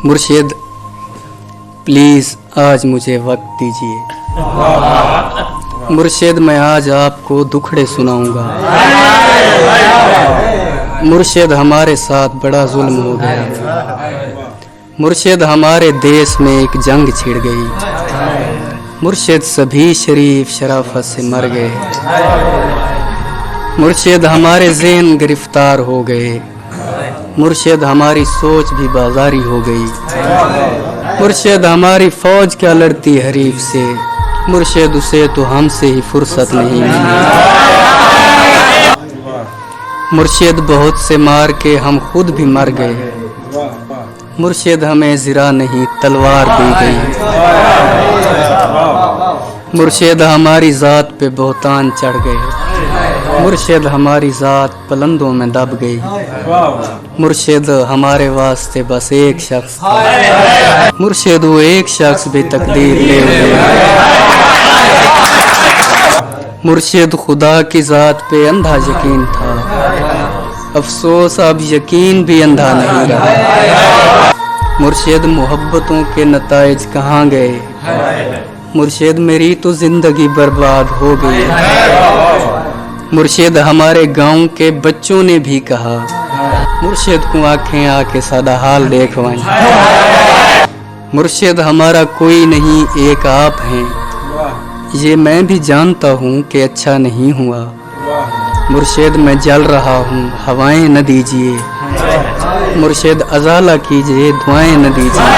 मुर्शिद प्लीज़ आज मुझे वक्त दीजिए। मुर्शिद मैं आज आपको दुखड़े सुनाऊंगा। मुर्शिद हमारे साथ बड़ा जुल्म हो गया। मुर्शिद हमारे देश में एक जंग छिड़ गई। मुर्शिद सभी शरीफ शराफत से मर गए। मुर्शिद हमारे ज़हन गिरफ्तार हो गए। मुर्शिद हमारी सोच भी बाजारी हो गई। मुर्शिद हमारी फौज क्या लड़ती हरीफ से। मुर्शिद उसे तो हमसे ही फुर्सत नहीं मिली। मुर्शिद बहुत से मार के हम खुद भी मर गए। मुर्शिद हमें ज़रा नहीं तलवार दी गई। मुर्शिद हमारी ज़ात पे बहुतान चढ़ गए। मुर्शिद हमारी ज़ात पलंदों में दब गई। मुर्शिद हमारे वास्ते बस एक शख्स था। मुर्शिद वो एक शख्स भी तकदीर ले गया। मुर्शिद खुदा की ज़ात पे अंधा यकीन था। अफसोस अब यकीन भी अंधा नहीं रहा। मुर्शिद मोहब्बतों के नताइज कहाँ गए। मुर्शिद मेरी तो जिंदगी बर्बाद हो गई। मुर्शिद हमारे गांव के बच्चों ने भी कहा मुर्शिद को आंखें आके सादा हाल देखवाएं। मुर्शिद हमारा कोई नहीं एक आप हैं। ये मैं भी जानता हूँ कि अच्छा नहीं हुआ। मुर्शिद मैं जल रहा हूँ हवाएं न दीजिए। मुर्शिद अजाला कीजिए दुआएं न दीजिए।